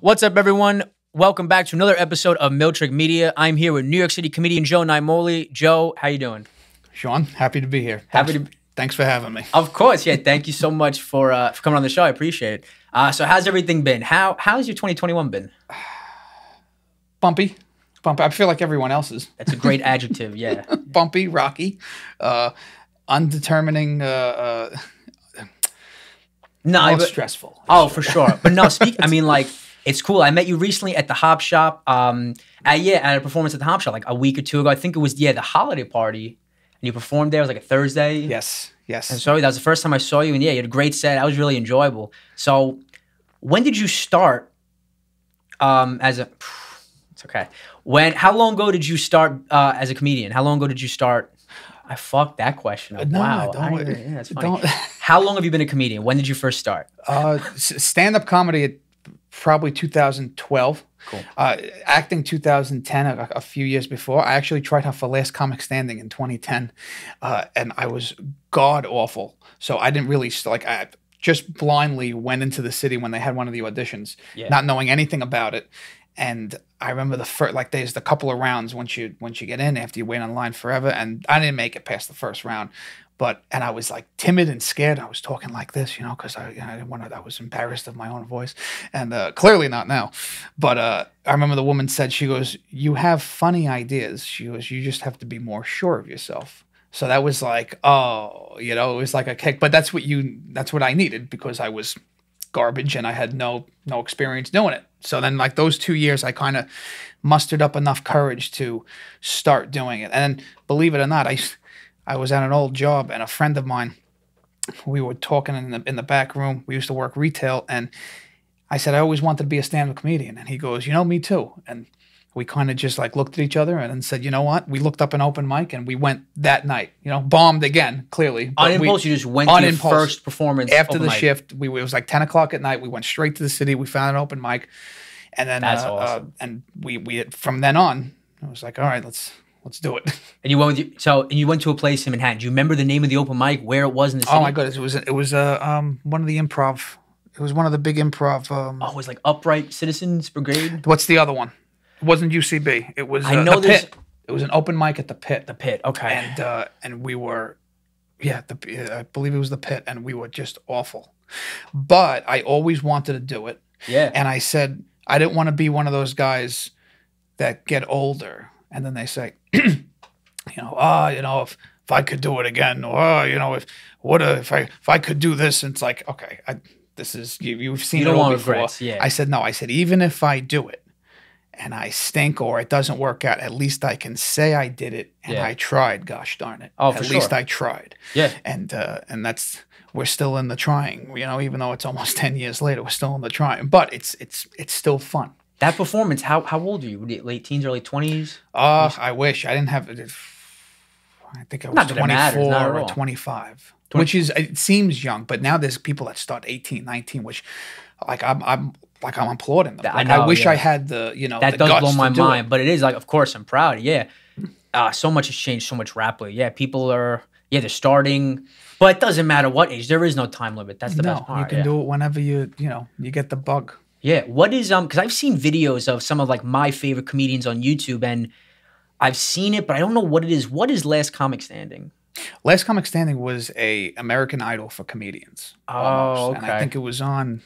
What's up, everyone? Welcome back to another episode of Miltrick Media. I'm here with New York City comedian Joe Naimoli. Joe, how you doing? Sean, happy to be here. Thanks for having me. Of course, yeah. Thank you so much for coming on the show. I appreciate it. So, how's everything been? How's your 2021 been? Bumpy. I feel like everyone else's. That's a great adjective. Yeah. Bumpy, rocky, undetermining. No, stressful. Oh, for sure. But no, I mean, like, it's cool. I met you recently at the Hop Shop. At a performance at the Hop Shop like a week or two ago. I think it was the holiday party, and you performed there. It was like a Thursday. Yes. And so that was the first time I saw you, and yeah, you had a great set. That was really enjoyable. So, when did you start? It's okay. How long ago did you start as a comedian? How long ago did you start? I fucked that question up. No, wow. That's funny. How long have you been a comedian? When did you first start? Stand-up comedy at probably 2012. Cool. Acting 2010, a few years before. I actually tried out for Last Comic Standing in 2010, and I was god-awful. So I didn't really, I just blindly went into the city when they had one of the auditions, not knowing anything about it. And I remember there's a couple of rounds once you get in after you wait online forever, and I didn't make it past the first round, and I was like timid and scared. I was talking like this, because I didn't want to. I was embarrassed of my own voice, and clearly not now. But I remember the woman said, she goes, "You have funny ideas." She goes, "You just have to be more sure of yourself." So that was like, it was like a kick. But that's what I needed, because I was garbage and I had no experience doing it. So then, like, those 2 years, I kind of mustered up enough courage to start doing it. And then, believe it or not, I was at an old job, and a friend of mine, we were talking in the back room. We used to work retail, and I said I always wanted to be a stand-up comedian. And he goes, me too. And we kind of just like looked at each other and then said, you know what? We looked up an open mic, and we went that night. Bombed again, clearly. On impulse, you just went to your first performance after the shift. It was like 10 o'clock at night. We went straight to the city. We found an open mic, and then that's awesome. And we from then on, I was like, all right, let's do it. And you went to a place in Manhattan. Do you remember the name of the open mic, where it was in the city? Oh my goodness, it was one of the improv. It was one of the big improv. It was like Upright Citizens Brigade. What's the other one? It wasn't UCB. It was I know the Pit. It was an open mic at the Pit. The Pit, okay. And we were, I believe it was the Pit, and we were just awful. But I always wanted to do it. Yeah. And I said I didn't want to be one of those guys that get older and then they say, if I could do it again, or if I could do this, and it's like, okay, this is you've seen it all before. Regrets, yeah. I said no. I said, even if I do it and I stink or it doesn't work out, at least I can say I did it and I tried. Gosh darn it! Oh, for at least I tried. Yeah. And that's, we're still in the trying. Even though it's almost 10 years later, we're still in the trying. But it's still fun. That performance, how old are you? Late teens, early 20s? I wish. I didn't have it. I think I was 24 or 25. Which is, it seems young, but now there's people that start 18, 19, which I'm applauding them. I wish I had the that does blow my mind, but it is like, of course, I'm proud. Yeah, so much has changed so much rapidly. Yeah, people are they're starting, but it doesn't matter what age. There is no time limit. That's the best part. You can do it whenever you get the bug. Yeah, what is because I've seen videos of some of like my favorite comedians on YouTube, and I've seen it, but I don't know what it is. What is Last Comic Standing? Last Comic Standing was a American Idol for comedians. Oh, okay. And I think it was on,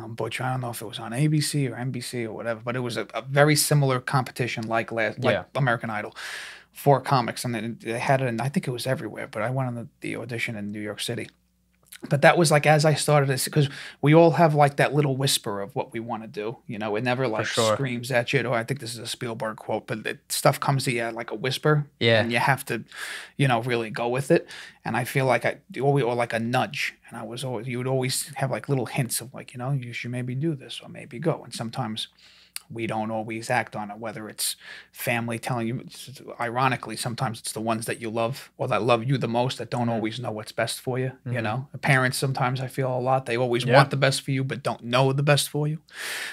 Butch, I don't know if it was on ABC or NBC or whatever, but it was a very similar competition like American Idol for comics. And they had it, and I think it was everywhere, but I went on the audition in New York City. But that was like, as I started this, because we all have like that little whisper of what we want to do. It never like screams at you. Or I think this is a Spielberg quote, but stuff comes to you like a whisper. Yeah. And you have to, really go with it. And I feel like or like a nudge. And you would always have like little hints of like, you should maybe do this or maybe go. And sometimes we don't always act on it, whether it's family telling you. Ironically, sometimes it's the ones that you love or that love you the most that don't always know what's best for you. The parents, sometimes I feel a lot, they always want the best for you but don't know the best for you.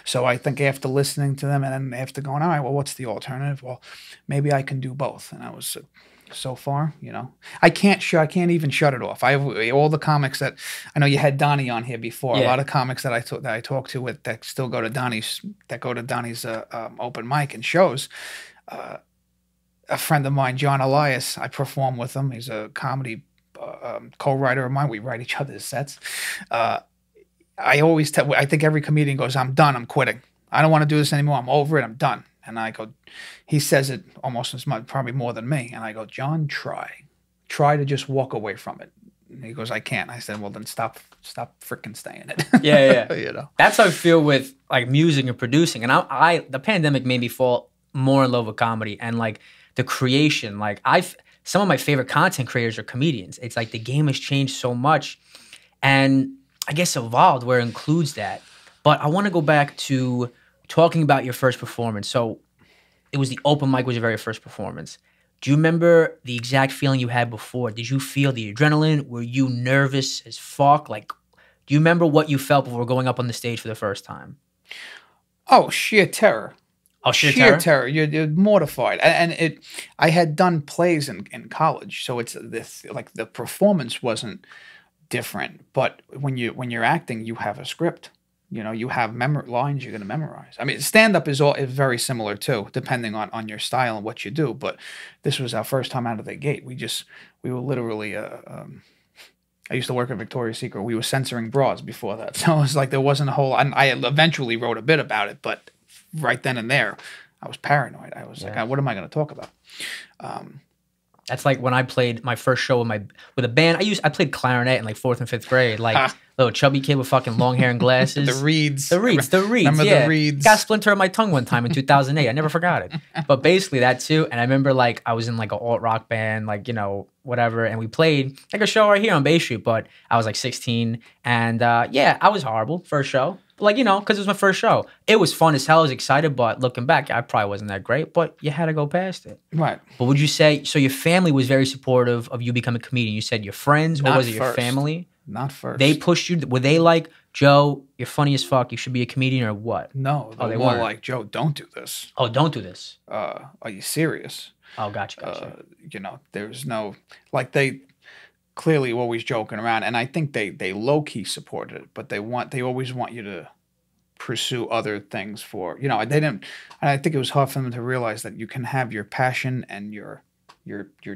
So I think after listening to them and then after going, all right, well, what's the alternative? Well, maybe I can do both. And I was so far, you know. I can't even shut it off. I have all the comics that I know you had Donnie on here before. A Yeah. lot of comics that I talk to with that still go to Donnie's open mic and shows. A friend of mine, John Elias, I perform with him. He's a comedy co-writer of mine. We write each other's sets. I think every comedian goes, "I'm done. I'm quitting. I don't want to do this anymore. I'm over it. I'm done." And I go, he says it almost as much, probably more than me. And I go, "John, try to just walk away from it." And he goes, "I can't." I said, "Well, then stop freaking staying in it." Yeah. You know, That's how I feel with like music and producing. And I the pandemic made me fall more in love with comedy and like the creation. Like some of my favorite content creators are comedians. It's like the game has changed so much, and I guess evolved where it includes that. But I want to go back to talking about your first performance. So it was the open mic was your very first performance. Do you remember the exact feeling you had before? Did you feel the adrenaline? Were you nervous as fuck? Like, do you remember what you felt before going up on the stage for the first time? oh, sheer terror. Oh, sheer terror? You're mortified, and I had done plays in college, so it's this like the performance wasn't different, but when you're acting, you have a script. You know, you have lines you're going to memorize. I mean, stand-up is very similar too, depending on your style and what you do. But this was our first time out of the gate. We were literally. I used to work at Victoria's Secret. We were censoring bras before that, so it was like there wasn't a whole. I eventually wrote a bit about it, but right then and there, I was paranoid. I was like, "What am I going to talk about?" That's like when I played my first show with a band. I played clarinet in like 4th and 5th grade. Like little chubby kid with fucking long hair and glasses. The reeds. Remember the reeds? Got a splinter on my tongue one time in 2008. I never forgot it. But basically that too. And I remember like I was in like an alt rock band, like, you know, whatever. And we played like a show right here on Bay Street. But I was like 16. And I was horrible first show. Like, you know, because it was my first show. It was fun as hell. I was excited, but looking back, I probably wasn't that great, but you had to go past it. Right. But would you say, so your family was very supportive of you becoming a comedian? You said your friends, or was it your family? Not first. They pushed you? Were they like, "Joe, you're funny as fuck, you should be a comedian," or what? No. They were like, "Joe, don't do this." Oh, don't do this. Are you serious? Oh, gotcha. You know, there's no, like they clearly always joking around, and I think they low key supported it, but they always want you to pursue other things for, you know, they didn't. And I think it was hard for them to realize that you can have your passion and your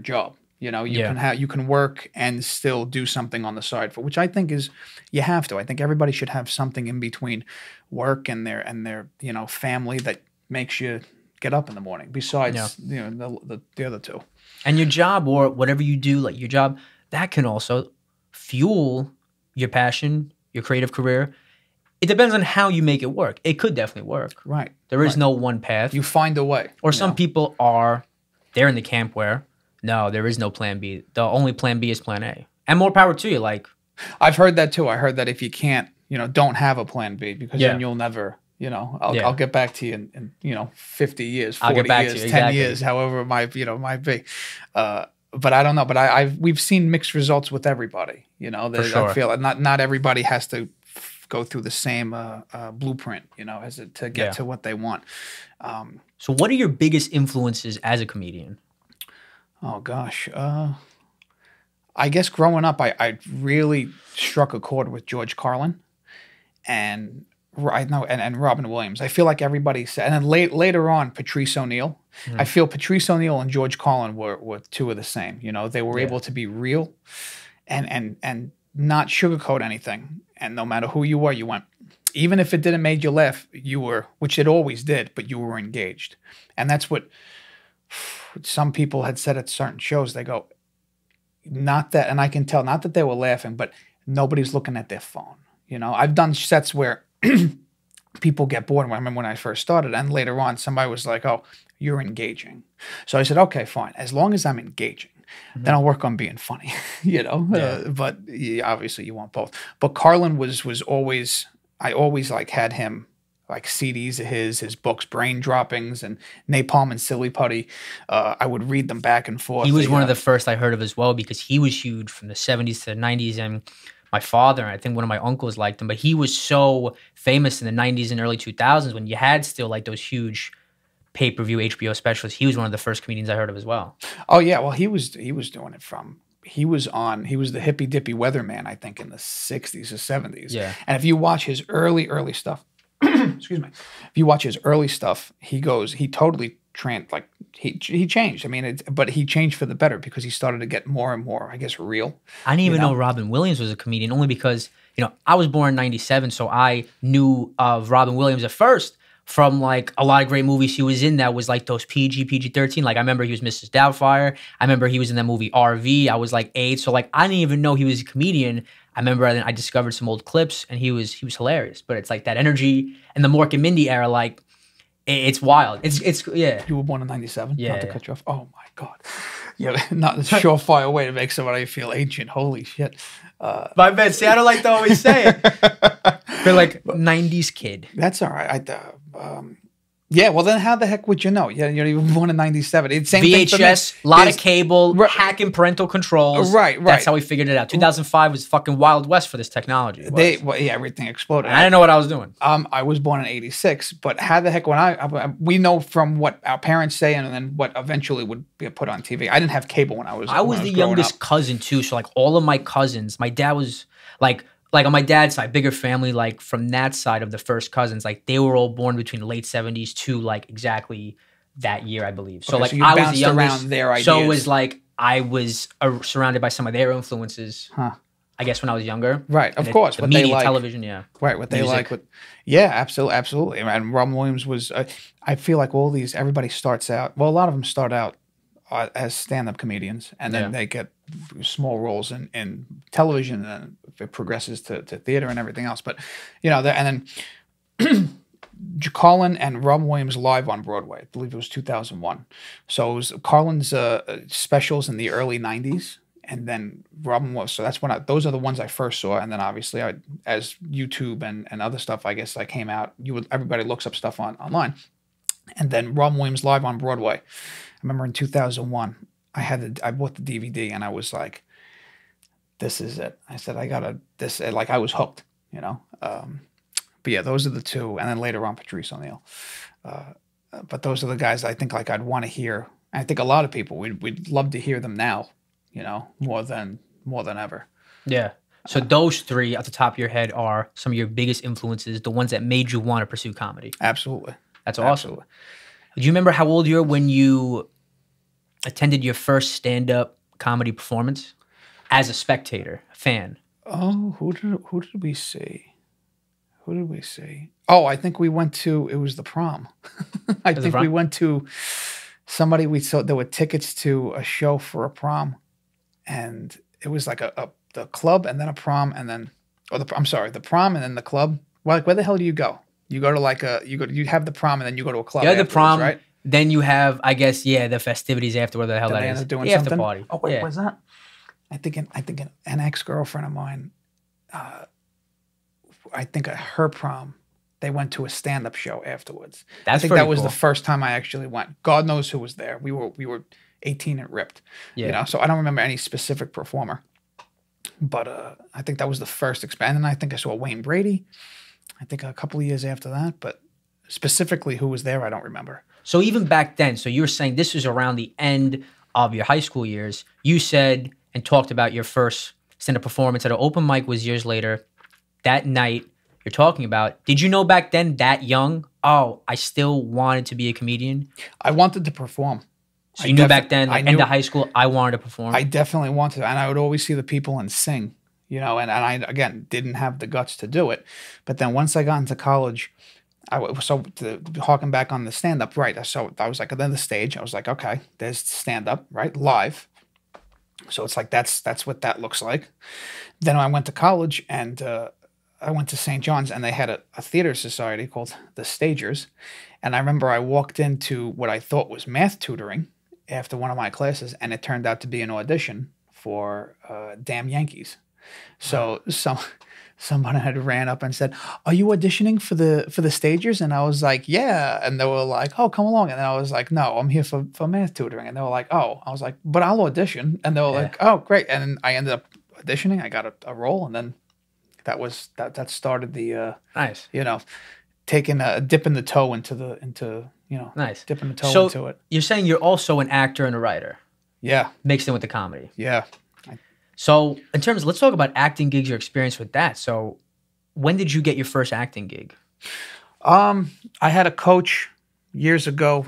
job. You know, you can work and still do something on the side, for which I think is you have to. I think everybody should have something in between work and their you know family that makes you get up in the morning. Besides you know the other two. And your job or whatever you do, like your job, that can also fuel your passion, your creative career. It depends on how you make it work. It could definitely work. Right. There is no one path. You find a way. Or some people they're in the camp where, no, there is no plan B. The only plan B is plan A. And more power to you. Like, I've heard that too. I heard that if you can't, you know, don't have a plan B because then you'll never, you know, I'll get back to you in you know, 50 years, 40 I'll get back years, to you, 10 years, however it might be. But I don't know. But we've seen mixed results with everybody. You know, I feel like not everybody has to go through the same blueprint, you know, to get to what they want. So what are your biggest influences as a comedian? Oh gosh, I guess growing up, I really struck a chord with George Carlin, and Robin Williams. I feel like everybody said, and then later on, Patrice O'Neal. Mm-hmm. I feel Patrice O'Neal and George Carlin were two of the same. You know, they were able to be real, and not sugarcoat anything. And no matter who you were, you went. Even if it didn't make you laugh, you were, which it always did, but you were engaged, and that's what. Some people had said at certain shows, they go, not that, and I can tell, not that they were laughing, but nobody's looking at their phone. You know, I've done sets where people get bored. I remember when I first started, and later on, somebody was like, "Oh, you're engaging." So I said, "Okay, fine. As long as I'm engaging, then I'll work on being funny." You know, but obviously you want both. But Carlin was always, I always like had him. Like CDs of his books, Brain Droppings and Napalm and Silly Putty. I would read them back and forth. He was one of the first I heard of as well because he was huge from the 70s to the 90s. And my father, and I think one of my uncles liked him, but he was so famous in the 90s and early 2000s when you had still like those huge pay-per-view HBO specials. He was one of the first comedians I heard of as well. Oh yeah, well he was doing it from he was the hippy dippy weatherman, I think, in the 60s or 70s. Yeah. And if you watch his early stuff, excuse me, if you watch his early stuff, he totally he changed. I mean, but he changed for the better because he started to get more and more, I guess, real. I didn't even know Robin Williams was a comedian, only because, you know, I was born in 97, so I knew of Robin Williams at first from like a lot of great movies he was in that was like those PG-13. Like I remember he was Mrs. Doubtfire. I remember he was in that movie RV. I was like 8. So like I didn't even know he was a comedian. I remember I discovered some old clips and he was hilarious. But it's like that energy and the Mork and Mindy era, like it's wild. It's yeah. You were born in 97? Yeah. Not to cut you off. Oh my God. Yeah, not a surefire way to make somebody feel ancient. Holy shit. My bad. See, I don't like to always say it. They're like 90s kid. That's all right. Yeah, well then how the heck would you know? Yeah, you're even born in 97. It's same thing for me. VHS, a lot of cable, hacking parental controls. Right. That's how we figured it out. 2005 was fucking Wild West for this technology. Everything exploded. I didn't know what I was doing. I was born in 86, but how the heck we know from what our parents say and then what eventually would be put on TV. I didn't have cable when I was the youngest cousin too, so like all of my cousins, my dad was like on my dad's side, bigger family, like from that side of the first cousins, like they were all born between the late 70s to like exactly that year, I believe. So like I was the youngest. Their ideas. So it was like I was surrounded by some of their influences. I guess when I was younger. Right, of course. The media, television, yeah. Right, what they like. Yeah, absolutely. And Robin Williams was, I feel like everybody starts out, well, a lot of them start out as stand-up comedians, and then they get small roles in television, and it progresses to theater and everything else. But, you know, and then Carlin and Robin Williams live on Broadway. I believe it was 2001. So it was Carlin's specials in the early 90s, and then Robin was. So that's when those are the ones I first saw. And then obviously, as YouTube and other stuff, I guess, came out, everybody looks up stuff online. And then Robin Williams live on Broadway. I remember in 2001, I bought the DVD and I was like, this is it. I said, I was hooked, you know. But yeah, those are the two. And then later on, Patrice O'Neal. But those are the guys I think I'd want to hear. I think a lot of people, we'd love to hear them now, you know, more than ever. Yeah. So those three at the top of your head are some of your biggest influences, the ones that made you want to pursue comedy. Absolutely. That's awesome. Absolutely. Do you remember how old you were when you attended your first stand-up comedy performance as a spectator, a fan? Oh, who did we see? Who did we see? Oh, I think we went to, it was the prom. I think we went to somebody we saw, there were tickets to a show for a prom. And it was like the club and then a prom and then, the prom and then the club. Well, like, where the hell do you go? You go to you have the prom and then you go to a club. Yeah, the prom, right? Then you have, I guess, the festivities after, whatever the hell that is. Doing after party. Oh, wait, what's that? I think an ex-girlfriend of mine, I think at her prom, they went to a stand-up show afterwards. I think that was the first time I actually went. God knows who was there. We were 18 and ripped. Yeah. You know, so I don't remember any specific performer. But I think that was the first experience. And I think I saw Wayne Brady. I think a couple of years after that, but specifically who was there, I don't remember. So even back then, so you were saying this was around the end of your high school years. You said and talked about your first stand-up performance at an open mic was years later. That night you're talking about, did you know back then that young, I still wanted to be a comedian? I wanted to perform. So you knew back then, end of high school, I wanted to perform? I definitely wanted to, and I would always see the people and sing. You know, and I, again, didn't have the guts to do it. But then once I got into college, harking back on the stand-up, right, so I was like, then the stage, I was like, okay, there's stand-up, right, live. So it's like, that's what that looks like. Then I went to college, and I went to St. John's, and they had a theater society called the Stagers. And I remember I walked into what I thought was math tutoring after one of my classes, and it turned out to be an audition for Damn Yankees. So somebody had ran up and said, "Are you auditioning for the Stagers?" And I was like, "Yeah." And they were like, "Oh, come along." And then I was like, "No, I'm here for math tutoring." And they were like, "Oh." I was like, "But I'll audition." And they were like, "Oh, great." And then I ended up auditioning. I got a role, and then that started the nice. You know, taking dipping the toe into Nice. dipping a toe into it. You're saying you're also an actor and a writer. Yeah. Mixed in with the comedy. Yeah. So let's talk about acting gigs, your experience with that. So when did you get your first acting gig? I had a coach years ago,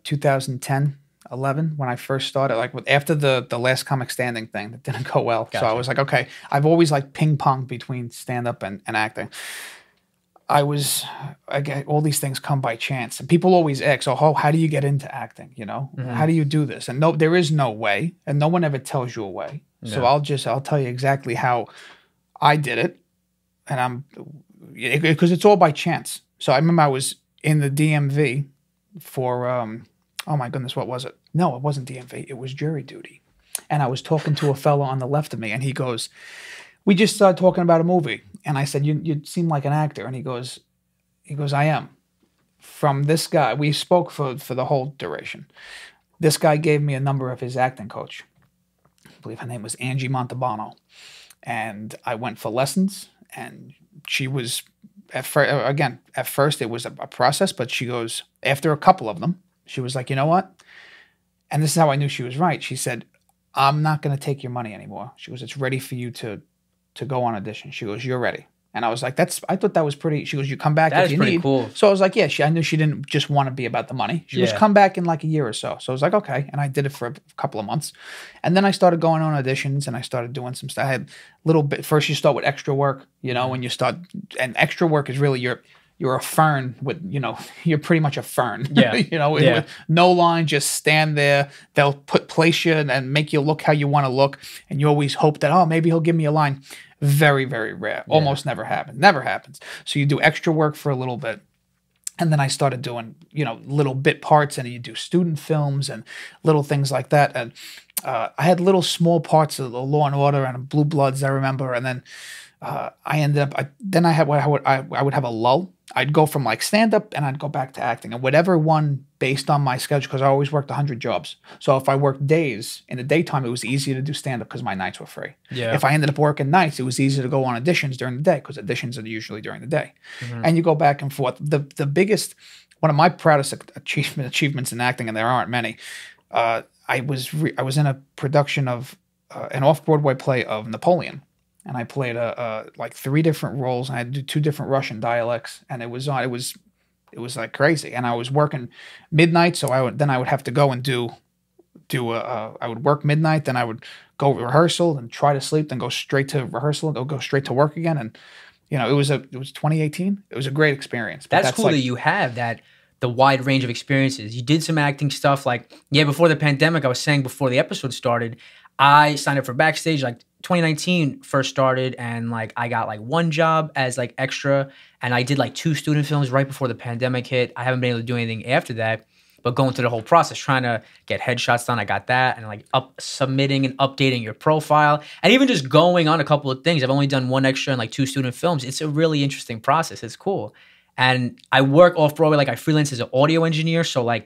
2010, 11, when I first started, like after the last comic standing thing that didn't go well. Gotcha. So I was like, okay, I've always like ping pong between stand up and acting. I get all these things come by chance, and people always ask, "Oh, how do you get into acting? How do you do this?" And no, there is no way, and no one ever tells you a way. No. So I'll tell you exactly how I did it, and because it's all by chance. So I remember I was in the DMV for oh my goodness, what was it? No, it wasn't DMV. It was jury duty, and I was talking to a fellow on the left of me, and he goes, "We just started talking about a movie." And I said, you seem like an actor. And he goes, I am. From this guy, we spoke for the whole duration. This guy gave me a number of his acting coach. I believe her name was Angie Montalbano. And I went for lessons. And she was, at first it was a process. But she goes, after a couple of them, she was like, you know what? And this is how I knew she was right. She said, I'm not going to take your money anymore. She goes, it's ready for you to go on audition. She goes, you're ready. And I was like, I thought that was pretty. She goes, you come back if you need. That is pretty cool. So I was like, yeah, I knew she didn't just want to be about the money. She goes, come back in like a year or so. So I was like, okay. And I did it for a couple of months. And then I started going on auditions and I started doing some stuff. I had little bit, first you start with extra work, when you start, and extra work is really you're a fern with, you're pretty much a fern. Yeah. With no line, just stand there. They'll place you and make you look how you want to look. And you always hope that, oh, maybe he'll give me a line. Very, very rare. Yeah. Almost never happens. Never happens. So you do extra work for a little bit. And then I started doing, little bit parts, and you do student films and little things like that. And I had little small parts of the Law and Order and Blue Bloods, I remember. And then I ended up, I would have a lull. I'd go from like stand up and I'd go back to acting, and whatever one based on my schedule, because I always worked 100 jobs. So if I worked days in the daytime, it was easier to do stand up because my nights were free. Yeah. If I ended up working nights, it was easier to go on auditions during the day because auditions are usually during the day. Mm-hmm. And you go back and forth. The biggest, one of my proudest achievements in acting, and there aren't many, I was in a production of an off-Broadway play of Napoleon. And I played like 3 different roles. And I had to do 2 different Russian dialects, and it was like crazy. And I was working midnight, so I would have to go and I would work midnight, then I would go rehearsal and try to sleep, then go straight to rehearsal, and go straight to work again. And it was 2018. It was a great experience. That's cool that you have the wide range of experiences. You did some acting stuff, before the pandemic. I was saying before the episode started, I signed up for Backstage 2019 first started, and I got 1 job as extra, and I did 2 student films right before the pandemic hit. I haven't been able to do anything after that, but going through the whole process, trying to get headshots done, I got that, and submitting and updating your profile, and even just going on a couple of things. I've only done 1 extra and 2 student films. It's a really interesting process. It's cool. And I work off Broadway, I freelance as an audio engineer, so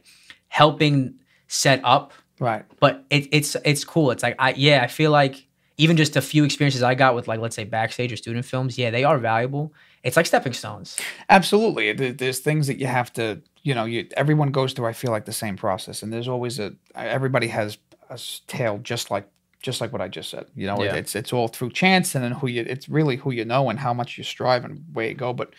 helping set up. Right. But it's cool. It's I feel like even just a few experiences I got with let's say Backstage or student films, they are valuable. It's like stepping stones. Absolutely. There's things that you have to, everyone goes through, I feel like, the same process. And there's always everybody has a tale just like what I just said. It's all through chance, and then it's really who you know and how much you strive and where you go. But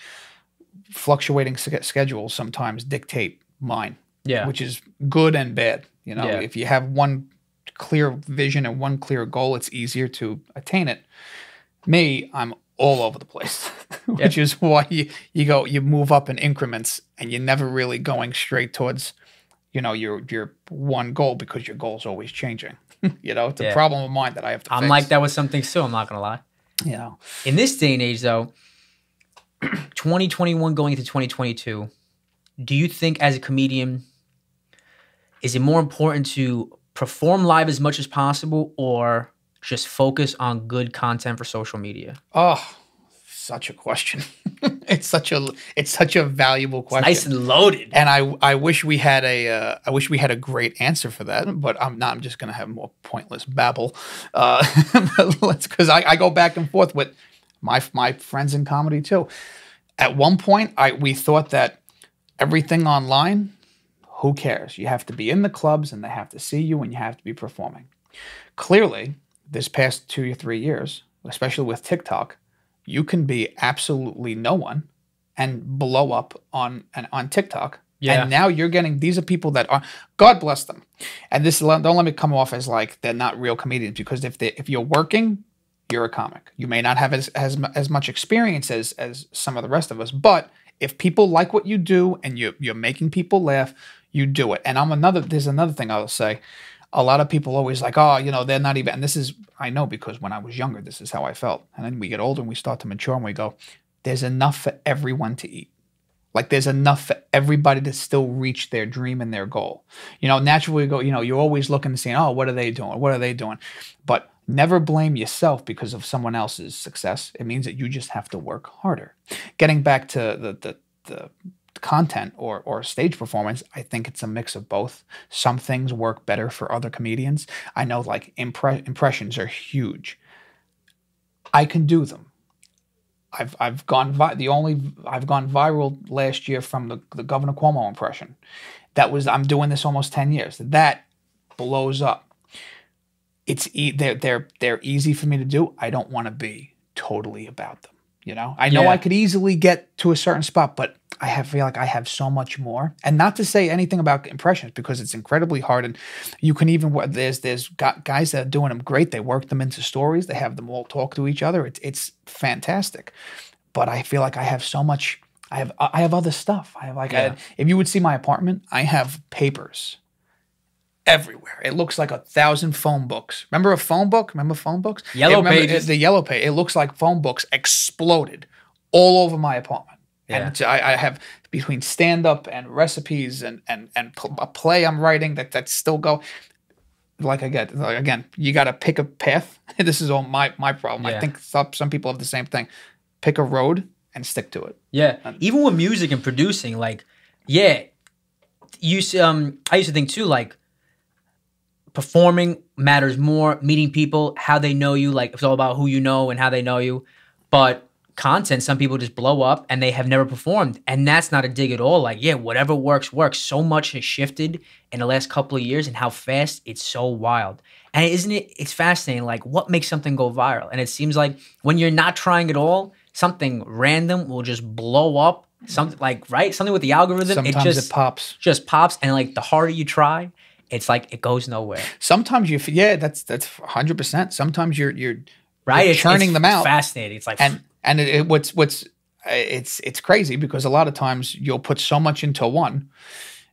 fluctuating schedules sometimes dictate mine. Yeah. Which is good and bad. If you have one clear vision and one clear goal, it's easier to attain it. Me, I'm all over the place, which is why you move up in increments, and you're never really going straight towards, your one goal, because your goal's always changing. It's a problem of mine that I have to fix. I'm like that with something too, I'm not going to lie. In this day and age, though, 2021 going into 2022, do you think as a comedian, is it more important to perform live as much as possible, or just focus on good content for social media? Oh, such a question. It's such a valuable question. It's nice and loaded. And I wish we had a great answer for that, but I'm not. I'm just gonna have more pointless babble. Because I go back and forth with my friends in comedy too. At one point, we thought that everything online Who cares? You have to be in the clubs and they have to see you and you have to be performing. Clearly, this past 2 or 3 years, especially with TikTok, you can be absolutely no one and blow up on TikTok. Yeah. And now you're getting, these are people that are, God bless them. And this, don't let me come off as like they're not real comedians, because if you're working, you're a comic. You may not have as much experience as some of the rest of us, but if people like what you do and you're making people laugh, you do it. And there's another thing I'll say. A lot of people always like, oh, you know, they're not even, and this is, I know, because when I was younger, this is how I felt. And then we get older and we start to mature and we go, there's enough for everyone to eat. Like there's enough for everybody to still reach their dream and their goal. You know, naturally go, you know, you're always looking to see, oh, what are they doing? What are they doing? But never blame yourself because of someone else's success. It means that you just have to work harder. Getting back to the content or stage performance, I think it's a mix of both. Some things work better for other comedians. I know like impressions are huge. I can do them. I've gone viral last year from the Governor Cuomo impression. I'm doing this almost 10 years. That blows up. They're easy for me to do. I don't want to be totally about them. You know, I know I could easily get to a certain spot, but I feel like I have so much more. And not to say anything about impressions, because it's incredibly hard. And you can even, there's guys that are doing them great. They work them into stories. They have them all talk to each other. It's fantastic. But I feel like I have so much. I have other stuff. I have like, if you would see my apartment, I have papers everywhere. It looks like 1,000 phone books. Remember a phone book? Remember phone books? Yellow pages. The yellow page. It looks like phone books exploded all over my apartment. Yeah. And I have between stand-up and recipes and a play I'm writing that still go. Like again, you got to pick a path. This is all my problem. Yeah. I think some people have the same thing. Pick a road and stick to it. Yeah. Even with music and producing, like, I used to think too, like, performing matters more, meeting people, how they know you, like it's all about who you know and how they know you. But content, some people just blow up and they have never performed. And that's not a dig at all. Like, whatever works, works. So much has shifted in the last couple of years and how fast it's so wild. And it's fascinating, like what makes something go viral? And it seems like when you're not trying at all, something random will just blow up. Something like, right? Something with the algorithm. Sometimes it pops. Just pops. And like the harder you try, it's like it goes nowhere. Sometimes that's 100%. Sometimes you're churning them out. Fascinating. It's like it's crazy because a lot of times you'll put so much into one,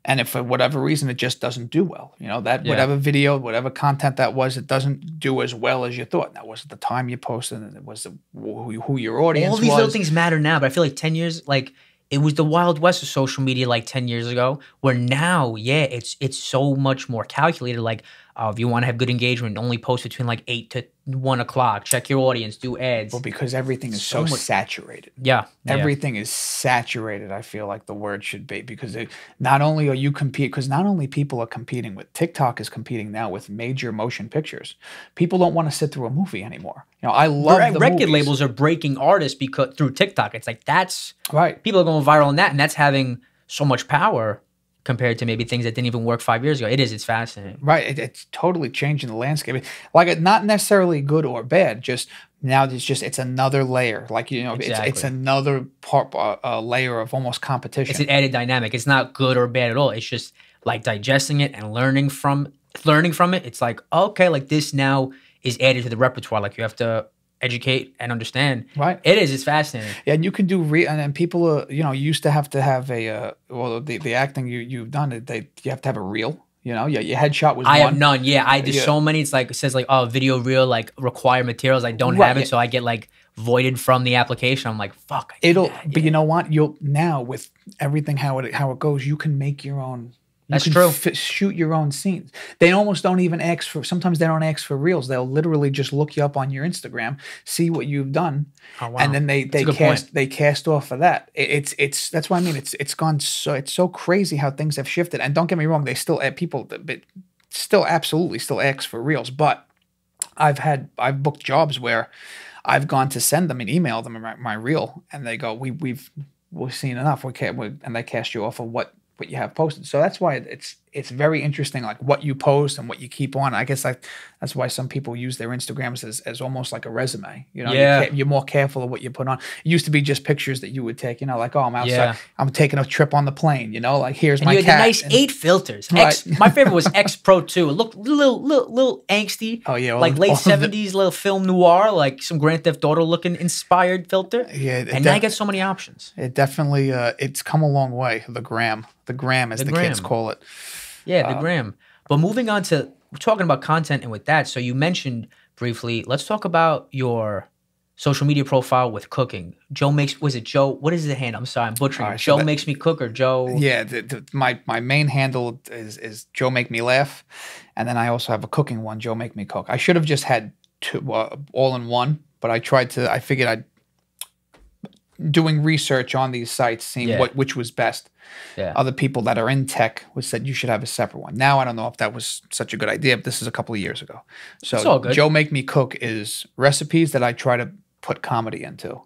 and if for whatever reason it just doesn't do well, you know whatever video, whatever content that was, it doesn't do as well as you thought. That was the time you posted, and it was who your audience was. All these little things matter now, but I feel like 10 years, like. It was the Wild West of social media like 10 years ago, where now, it's so much more calculated. Like, if you want to have good engagement, only post between like 8 to 1 o'clock. Check your audience, do ads. Well, because everything is so saturated. Yeah. Everything is saturated, I feel like the word should be. Because not only are you competing, because not only people are competing with, TikTok is competing now with major motion pictures. People don't want to sit through a movie anymore. You know, I love the record movies. Labels are breaking artists because through TikTok. It's like that's right. People are going viral on that, and that's having so much power compared to maybe things that didn't even work 5 years ago. It's fascinating. Right. It's totally changing the landscape. Like, not necessarily good or bad. Just now, it's another layer. Like, you know, exactly. it's another layer of almost competition. It's an added dynamic. It's not good or bad at all. It's just like digesting it and learning from it. It's like, okay, like this now is added to the repertoire. Like you have to educate and understand. Right. It's fascinating. Yeah, and you can do and people you used to have a the acting you've done you have to have a reel. You know, your headshot was I have none. Yeah, I did so many. It's like it says like, oh, video reel like require materials. I don't have it, so I get like voided from the application. I'm like, fuck. But you know what? You'll now with everything how it goes, you can make your own. That's true. Shoot your own scenes. They almost don't even ask for. Sometimes they don't ask for reels. They'll literally just look you up on your Instagram, see what you've done, and then they cast off of that. It's that's what I mean. It's gone so crazy how things have shifted. And don't get me wrong, they still people still absolutely still ask for reels. But I've booked jobs where I've gone to send them and email them my reel, and they go, we've seen enough. And they cast you off of what what you have posted. So that's why it's very interesting, like what you post and what you keep on. I guess that's why some people use their Instagrams as almost like a resume. You know, you're more careful of what you put on. It used to be just pictures that you would take. You know, like, oh, I'm outside, I'm taking a trip on the plane. You know, like here's my cat. You had the nice 8 filters. Right. My favorite was X Pro 2. It looked a little angsty. Oh yeah, like late 70s, little film noir, like some Grand Theft Auto looking inspired filter. Yeah, and now you get so many options. It definitely it's come a long way. The gram as the kids call it. Yeah, the gram. But moving on to, we're talking about content and with that, so you mentioned briefly, let's talk about your social media profile with cooking. Was it Joe? What is the handle? I'm sorry, I'm butchering. Right, Joe Makes Me Cook or Joe? Yeah, my main handle is Joe Make Me Laugh. And then I also have a cooking one, Joe Make Me Cook. I should have just had two, all in one, but I figured I'd, doing research on these sites, seeing which was best. Yeah. Other people that are in tech said you should have a separate one. Now I don't know if that was such a good idea, but this is a couple of years ago. So it's all good. Joe Make Me Cook is recipes that I try to put comedy into.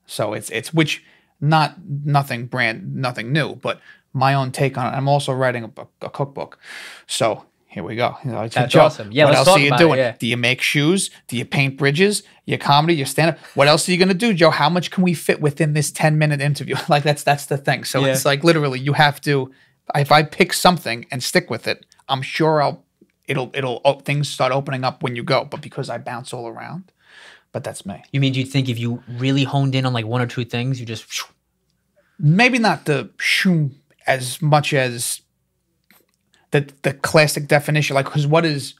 So it's which nothing new, but my own take on it. I'm also writing a cookbook. So here we go. You know, that's awesome. Yeah, what let's else are you talk doing? About it, Do you make shoes? Do you paint bridges? Your comedy, your stand-up? What else are you going to do, Joe? How much can we fit within this 10-minute interview? Like that's the thing. So it's like literally you have to. If I pick something and stick with it, I'm sure things start opening up when you go. But because I bounce all around, but that's me. You mean, do you think if you really honed in on like one or two things, you just maybe not the as much as the classic definition, like, because what is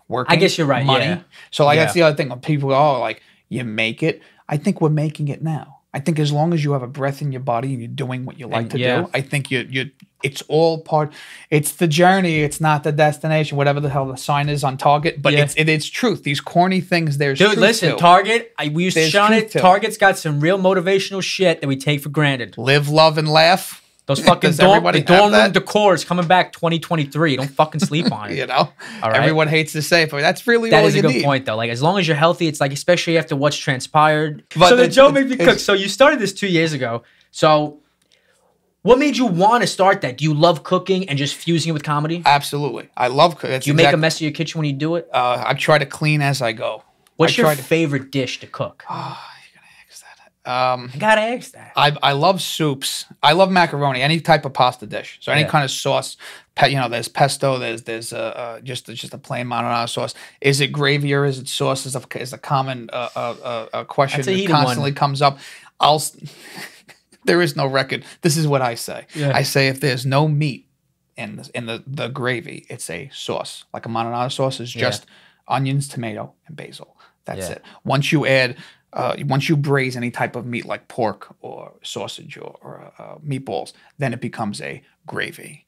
working? I guess you're right. Money. Yeah. So like that's the other thing. When people go, oh, like you make it. I think we're making it now. I think as long as you have a breath in your body and you're doing what you like to do, I think you it's all part. It's the journey. It's not the destination. Whatever the hell the sign is on Target, but it's truth. These corny things. There's dude. Truth Listen, to. Target. We used to shine it. Target's got some real motivational shit that we take for granted. Live, love, and laugh. Those fucking dorm room decor is coming back 2023. Don't fucking sleep on it. You know? All right? Everyone hates to say it, but that's really all you need. That is a good point, though. Like, as long as you're healthy, it's like, especially after what's transpired. But so the Joe Make Me Cook. So you started this 2 years ago. So what made you want to start that? Do you love cooking and just fusing it with comedy? Absolutely. I love cooking. Do you make a mess of your kitchen when you do it? I try to clean as I go. What's your favorite dish to cook? I gotta ask that. I love soups. I love macaroni. Any type of pasta dish. So any kind of sauce. There's pesto. There's just a plain marinara sauce. Is it gravy or is it sauce? Is a common question that constantly comes up. There is no record. This is what I say. Yeah. I say if there's no meat in the gravy, it's a sauce. Like a marinara sauce is just onions, tomato, and basil. That's it. Once you braise any type of meat like pork or sausage or meatballs, then it becomes a gravy.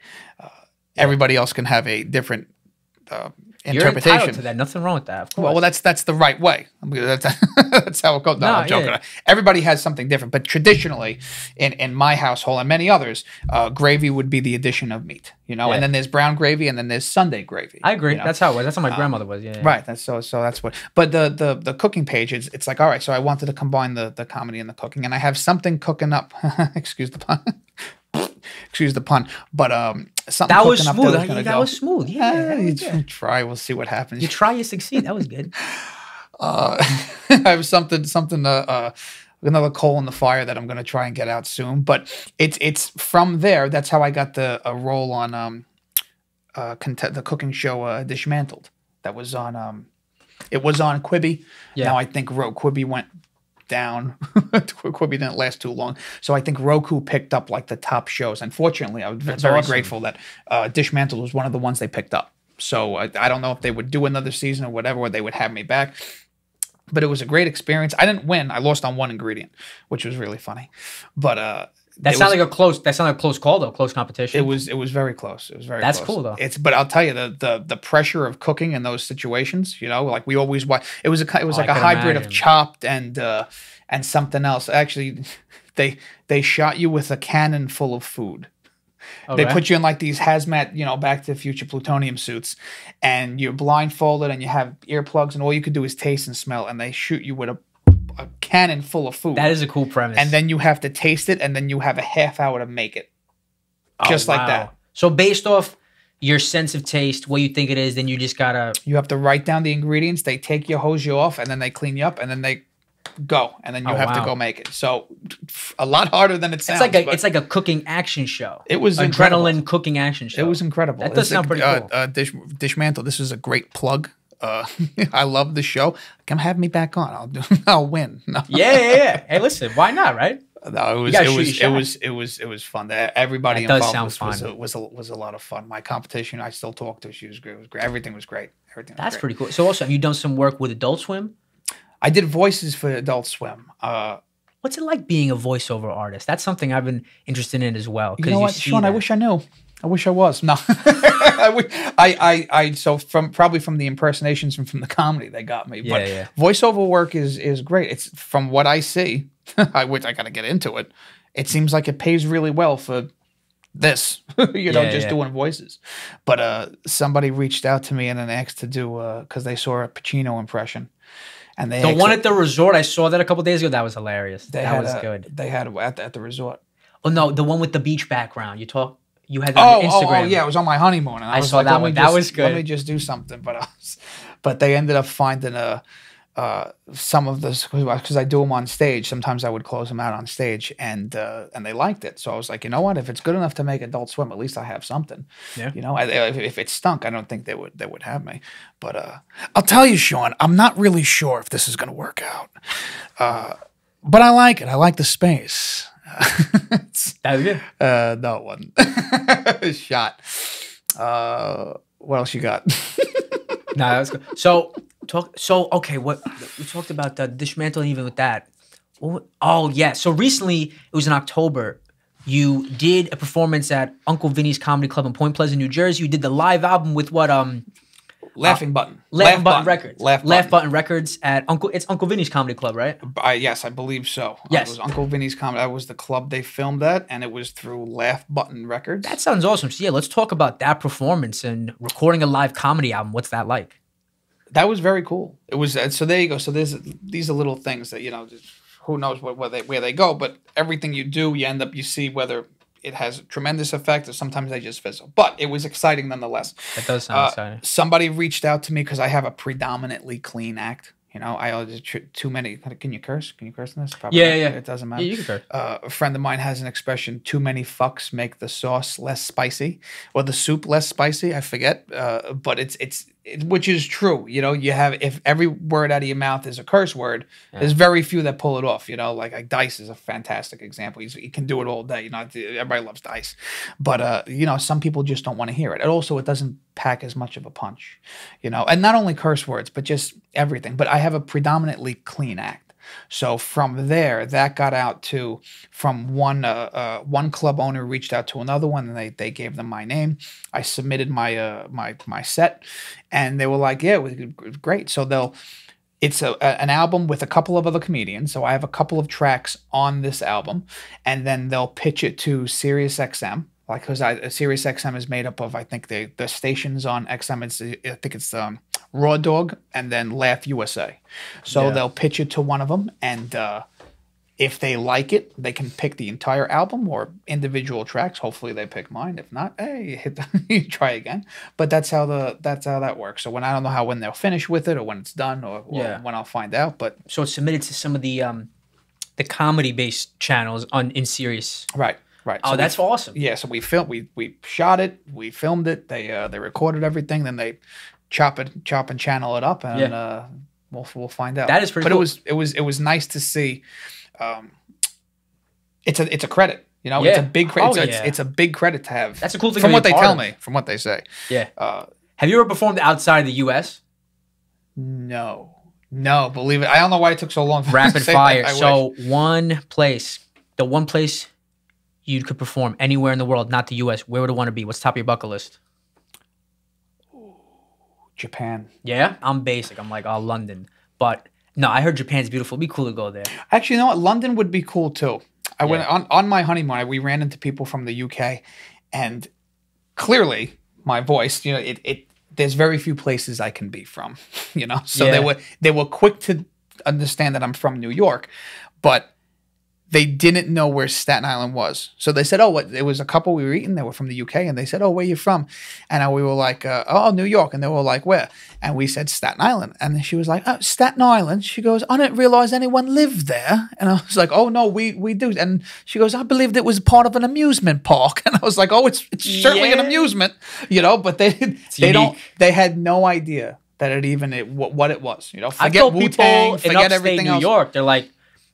Everybody else can have a different interpretation. You're entitled to that. Nothing wrong with that. Of course. Well, that's the right way. That's how it goes. No, I'm joking. Everybody has something different, but traditionally, in my household and many others, gravy would be the addition of meat. You know, and then there's brown gravy, and then there's Sunday gravy. I agree. You know? That's how it was. That's how my grandmother was. Yeah. Right. That's so that's what. But the cooking page, it's like, all right. So I wanted to combine the comedy and the cooking, and I have something cooking up. Excuse the pun. Excuse the pun, but something that was smooth. That was smooth. Yeah, you try. We'll see what happens. You try, you succeed. That was good. I have something. Another coal in the fire that I'm going to try and get out soon. But it's from there. That's how I got a role on the cooking show Dishmantled. That was on. It was on Quibi. Yeah. Now I think Quibi went down. Quibi didn't last too long, so I think Roku picked up like the top shows. Unfortunately, I was very grateful that Dishmantled was one of the ones they picked up. So I don't know if they would do another season or whatever, or they would have me back. But it was a great experience. I didn't win. I lost on one ingredient, which was really funny. But that sounded like a close call though, close competition. It was very close. It was very. That's close. Cool though. But I'll tell you the pressure of cooking in those situations. You know, like we always watch. It was like a hybrid of Chopped and something else. Actually, they shot you with a cannon full of food. Okay. They put you in like these hazmat, Back to the Future plutonium suits, and you're blindfolded and you have earplugs, and all you could do is taste and smell, and they shoot you with a cannon full of food. That is a cool premise. And then you have to taste it, and then you have a half hour to make it. just like that. So based off your sense of taste, what you think it is, then you just gotta. You have to write down the ingredients. They take you, hose you off, and then they clean you up, and then they go, and then you have to go make it. So a lot harder than it sounds. It's like a cooking action show. It was adrenaline cooking action show. It was incredible. That does sound pretty cool. Dishmantled. This is a great plug. I love the show. Come have me back on. I'll win. No. Yeah. Hey, listen, why not, right? No, it was fun. Everybody involved was a lot of fun. My competition, I still talk to. She was great. It was great. Everything was great. That's pretty cool. So also, have you done some work with Adult Swim? I did voices for Adult Swim. What's it like being a voiceover artist? That's something I've been interested in as well. You know what, Sean? I wish I knew. I wish I was. No, probably from the impersonations and from the comedy they got me. But voiceover work is great. It's from what I see. I got to get into it. It seems like it pays really well for this, doing voices. But somebody reached out to me and then asked to do because they saw a Pacino impression. And they one at the resort, I saw that a couple days ago. That was hilarious. That was good. They had at the resort. Oh no, the one with the beach background. You had that on Instagram. Oh yeah, it was on my honeymoon. And I saw that one. That was good. Let me just do something. But they ended up finding some of this because I do them on stage. Sometimes I would close them out on stage, and they liked it. So I was like, you know what? If it's good enough to make Adult Swim, at least I have something. Yeah. If it stunk, I don't think they would have me. But I'll tell you, Sean, I'm not really sure if this is going to work out. But I like it. I like the space. That was good. No, it wasn't. Shot. What else you got? No, that was good. So what we talked about the dismantling even with that. Oh yeah. So recently, it was in October. You did a performance at Uncle Vinnie's Comedy Club in Point Pleasant, New Jersey. You did the live album with what? Laughing Button. Laugh Button Records. Laugh Button Records at Uncle Vinnie's Comedy Club, right? Yes, I believe so. Yes. It was Uncle Vinnie's Comedy. That was the club they filmed at, and it was through Laugh Button Records. That sounds awesome. So yeah, let's talk about that performance and recording a live comedy album. What's that like? That was very cool. It was so there you go. So these are little things that who knows where they go, but everything you do, you see whether it has a tremendous effect or sometimes they just fizzle. But it was exciting nonetheless. That does sound exciting. Somebody reached out to me because I have a predominantly clean act. I too many. Can you curse? Can you curse in this? Probably yeah. It doesn't matter. Yeah, you can curse. A friend of mine has an expression: "Too many fucks make the sauce less spicy, or the soup less spicy." I forget, but it's which is true. You have if every word out of your mouth is a curse word, there's very few that pull it off. Like Dice is a fantastic example. He can do it all day. Everybody loves Dice, but some people just don't want to hear it. And also, it doesn't pack as much of a punch. And not only curse words, but just everything. But I have a predominantly clean act. So from there, that got out to from one club owner reached out to another one, and they gave them my name. I submitted my set, and they were like, "Yeah, it was great." So it's an album with a couple of other comedians. So I have a couple of tracks on this album, and then they'll pitch it to SiriusXM. Like, because SiriusXM is made up of, I think the stations on XM. I think it's Raw Dog and then Laugh USA. So they'll pitch it to one of them, and if they like it, they can pick the entire album or individual tracks. Hopefully they pick mine. If not, hey, you try again. But that's how that works. So I don't know when they'll finish with it or when it's done or when I'll find out. But so it's submitted to some of the comedy based channels in Sirius. Right. Oh, so that's awesome. Yeah, so we shot it, we filmed it, they recorded everything, then they chop and channel it up, and we'll find out. That is pretty cool. But it was nice to see. It's a credit, It's a big credit. It's a big credit to have. That's a cool thing from what they tell me, from what they say. Yeah. Have you ever performed outside of the U.S.? No, believe it. I don't know why it took so long. Rapid fire. So the one place you could perform anywhere in the world, not the U.S., where would it want to be? What's top of your bucket list? Japan. Yeah? I'm basic. I'm like, London. But no, I heard Japan's beautiful. It'd be cool to go there. Actually, you know what? London would be cool too. I went on my honeymoon. We ran into people from the UK, and clearly my voice, there's very few places I can be from, So they were quick to understand that I'm from New York, but they didn't know where Staten Island was. So they said, oh, what? It was a couple we were eating. They were from the UK. And they said, oh, where you from? And we were like, oh, New York. And they were like, where? And we said, Staten Island. And then she was like, oh, Staten Island? She goes, I didn't realize anyone lived there. And I was like, oh, no, we do. And she goes, I believed it was part of an amusement park. And I was like, oh, it's certainly an amusement, you know, but they had no idea that what it was. You know, forget Wu-Tang, forget everything else. New York, they're like,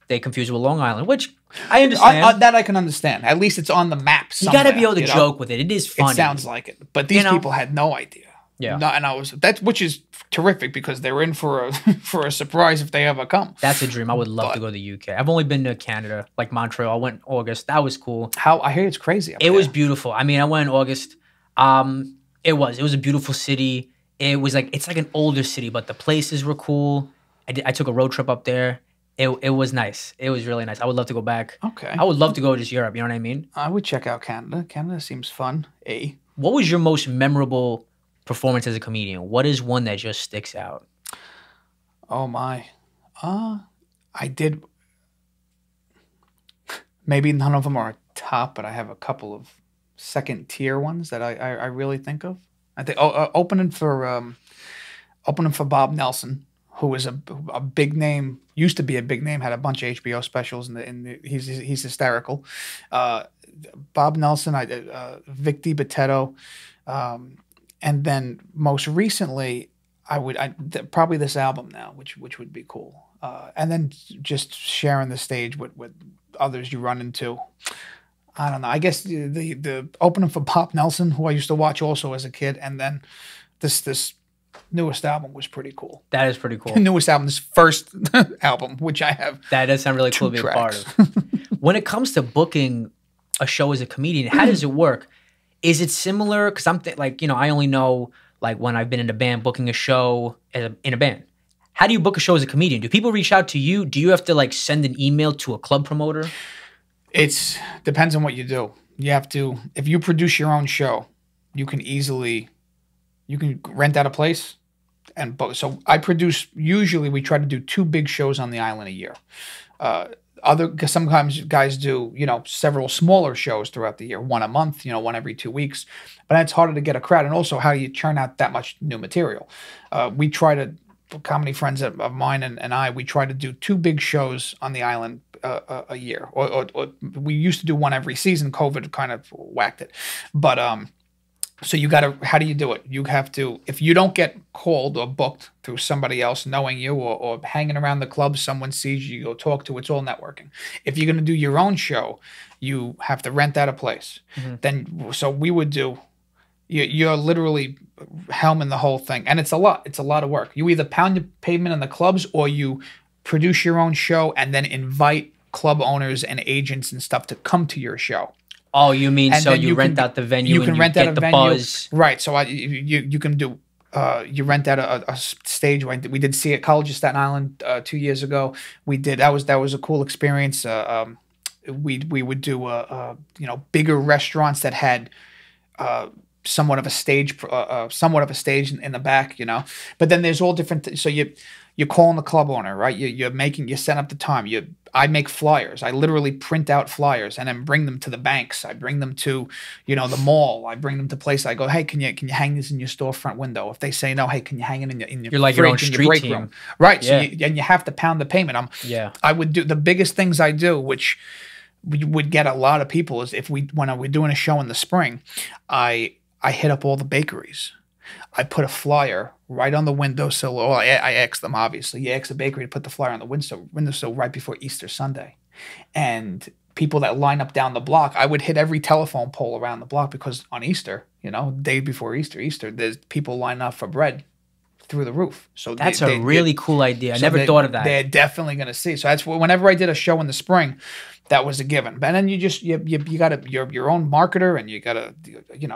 they confuse it with Long Island, which I understand. That I can understand. At least it's on the map somewhere. You got to be able to joke with it. It is funny. It sounds like it. But these people had no idea. Yeah. Which is terrific because they're in for a surprise if they ever come. That's a dream. I would love to go to the UK. I've only been to Canada, like Montreal. I went in August. That was cool. I hear it's crazy. It was beautiful. I mean, I went in August. It was a beautiful city. It was like, it's like an older city, but the places were cool. I took a road trip up there. It was nice. It was really nice. I would love to go back. Okay. I would love to go to just Europe. You know what I mean? I would check out Canada. Canada seems fun. What was your most memorable performance as a comedian? What is one that just sticks out? Oh my. I did. Maybe none of them are top, but I have a couple of second tier ones that I really think of. I think opening for Bob Nelson, who was a big name, used to be a big name, had a bunch of HBO specials, and he's hysterical. Bob Nelson, Vic DiBitetto, and then most recently, probably this album now, which would be cool. And then just sharing the stage with others you run into. I don't know. I guess the opening for Bob Nelson, who I used to watch also as a kid, and then this newest album was pretty cool. That is pretty cool. The newest album, this first album, which I have. That does sound really cool to be a part of. When it comes to booking a show as a comedian, how does it work? Is it similar? Because I only know like when I've been in a band, booking a show in a band. How do you book a show as a comedian? Do people reach out to you? Do you have to like send an email to a club promoter? It depends on what you do. You have to, if you produce your own show, you can rent out a place and book. So usually we try to do 2 big shows on the island a year. Because sometimes guys do, several smaller shows throughout the year, one a month, one every 2 weeks. But that's harder to get a crowd. And also, how do you churn out that much new material? We try to, comedy friends of mine and I, we try to do 2 big shows on the island a year. Or we used to do one every season. COVID kind of whacked it. But so how do you do it? You have to, if you don't get called or booked through somebody else knowing you or hanging around the club, someone sees you, go talk to, it's all networking. If you're going to do your own show, you have to rent out a place. Mm-hmm. So we would do, you're literally helming the whole thing. And it's a lot of work. You either pound the pavement in the clubs or you produce your own show and then invite club owners and agents and stuff to come to your show. Oh, you mean and so you rent out the venue you can and rent you out get a the venue. Buzz. Right. So you can do you rent out a stage. We did see at College of Staten Island 2 years ago. We did that was a cool experience. We would do bigger restaurants that had somewhat of a stage in the back, But then there's all different. So you're calling the club owner, right? You set up the time. I make flyers. I literally print out flyers and then bring them to the banks. I bring them to, the mall. I bring them to places. I go, hey, can you hang this in your storefront window? If they say no, hey, can you hang it in your You're like your own street break team. Room, right? Yeah. So you have to pound the payment. I would do the biggest things I do, which would get a lot of people, is when we're doing a show in the spring, I hit up all the bakeries. I put a flyer right on the windowsill. Oh, I asked them, obviously. You asked the bakery to put the flyer on the windowsill right before Easter Sunday. And people that line up down the block, I would hit every telephone pole around the block because on Easter, day before Easter, there's people lining up for bread through the roof. So that's a really cool idea. I never thought of that. They're definitely going to see. So that's whenever I did a show in the spring, that was a given. And then you got your own marketer, and you got to you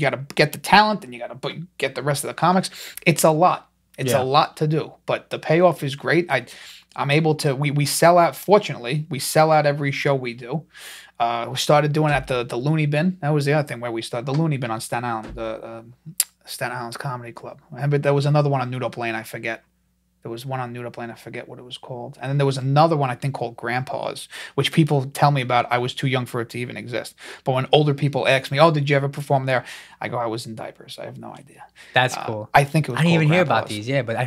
got to get the talent, and you got to get the rest of the comics. It's a lot. It's a lot to do, but the payoff is great. I'm able to. We sell out. Fortunately, we sell out every show we do. We started doing at the Looney Bin. That was the other thing where we started the Looney Bin on Staten Island, the Staten Island's Comedy Club. But there was another one on Noodle Lane. I forget. There was one on New Upland. I forget what it was called. And then there was another one I think called Grandpa's, which people tell me about. I was too young for it to even exist. But when older people ask me, "Oh, did you ever perform there?" I go, "I was in diapers. I have no idea." That's cool. I think it was. I didn't even hear about Grandpa's. these. Yeah, but I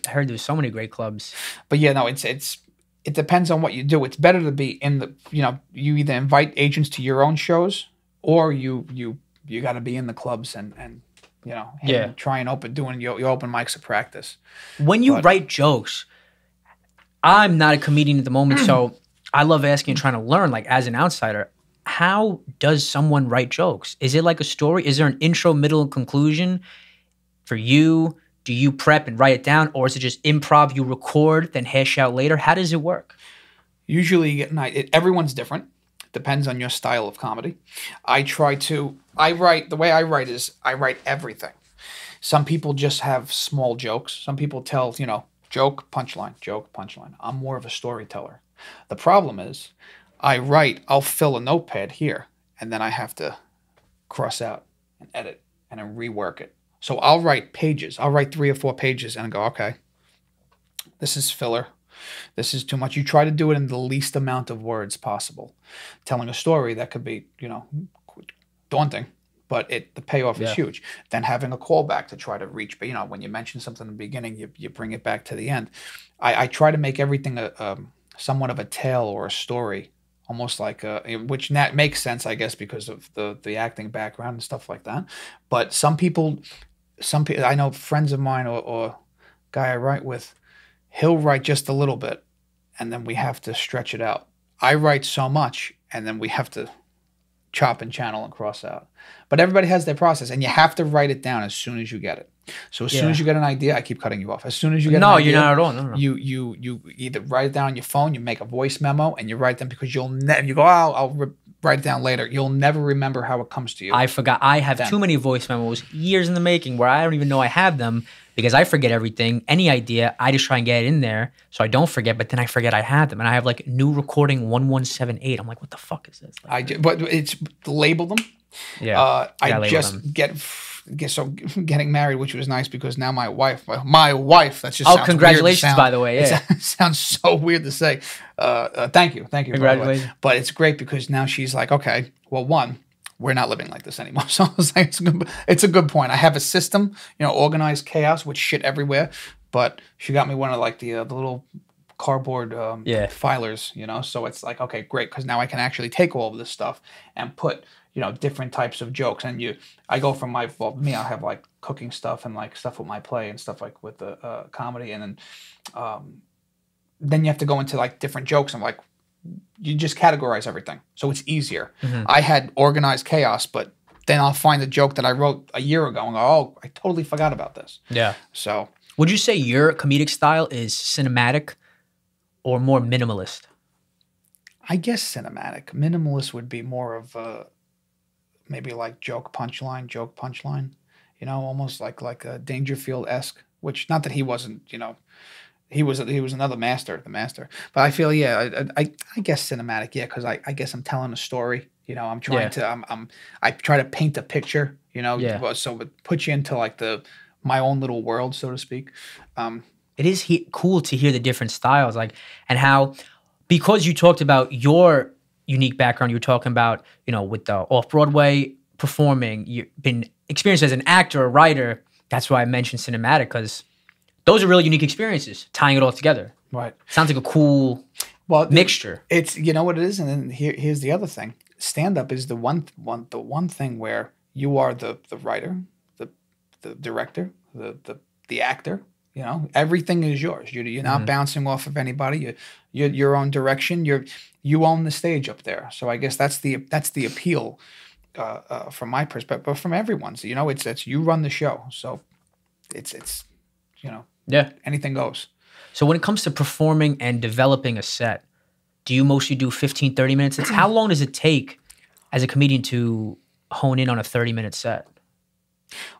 heard there was so many great clubs. But yeah, no, it depends on what you do. It's better to be in the, you either invite agents to your own shows, or you got to be in the clubs and try and doing your open mics of practice. When you write jokes, I'm not a comedian at the moment, so I love asking and trying to learn, like as an outsider, how does someone write jokes? Is it like a story? Is there an intro, middle, and conclusion for you? Do you prep and write it down, or is it just improv, you record, then hash out later? How does it work? Usually you get everyone's different. Depends on your style of comedy. The way I write is I write everything. Some people just have small jokes. Some people tell, joke, punchline. I'm more of a storyteller. The problem is I'll fill a notepad here, and then I have to cross out and edit and then rework it. So I'll write pages. I'll write 3 or 4 pages and go, okay, this is filler. This is too much. You try to do it in the least amount of words possible. Telling a story that could be, daunting, but the payoff is huge. Then having a callback to try to reach. But, when you mention something in the beginning, you bring it back to the end. I try to make everything somewhat of a tale or a story, almost like which makes sense, I guess, because of the acting background and stuff like that. But some people, I know friends of mine or guy I write with, he'll write just a little bit, and then we have to stretch it out. I write so much, and then we have to chop and channel and cross out. But everybody has their process, and you have to write it down as soon as you get it. So as soon as you get an idea, I keep cutting you off. As soon as you get an idea, you're not at all. No. You either write it down on your phone, you make a voice memo, and you write them because you go, I'll write it down later. You'll never remember how it comes to you. I forgot. I have too many voice memos, years in the making, where I don't even know I have them because I forget everything. Any idea, I just try and get it in there so I don't forget, but then I forget I had them. And I have like new recording 1178. I'm like, what the fuck is this? But it's label them. Yeah. I just getting married, which was nice because now my wife, that's just sounds congratulations, weird by the way. Yeah. It sounds so weird to say. Thank you. Congratulations. But it's great because now she's like, okay, well, one, we're not living like this anymore. So I was like, it's a good point. I have a system, organized chaos with shit everywhere. But she got me one of like the little cardboard filers, so it's like, okay, great, because now I can actually take all of this stuff and put different types of jokes. And I go from I have like cooking stuff and like stuff with my play and stuff like with the comedy, and then you have to go into like different jokes and like you just categorize everything, so it's easier. I had organized chaos, but then I'll find a joke that I wrote a year ago and go, oh, I totally forgot about this. Yeah. So would you say your comedic style is cinematic or more minimalist? I guess cinematic. Minimalist would be more of maybe like joke punchline, almost like a Dangerfield-esque, which not that he wasn't, he was another master, the master. But I feel, I guess cinematic, because I guess I'm telling a story, I'm trying to, I try to paint a picture, so it puts you into like my own little world, so to speak. It is cool to hear the different styles, like, and how, because you talked about your unique background, you were talking about, with the off-Broadway performing, you've been experienced as an actor, a writer. That's why I mentioned cinematic, because those are really unique experiences, tying it all together. Right. Sounds like a cool mixture. It's, what it is, and then here's the other thing. Stand-up is the one thing where you are the writer, the director, the actor. Everything is yours. You're not bouncing off of anybody. You're your own direction. You own the stage up there. So I guess that's the appeal from my perspective, but from everyone's. It's you run the show. So it's anything goes. So when it comes to performing and developing a set, do you mostly do 15, 30 minutes? How long does it take as a comedian to hone in on a 30-minute set?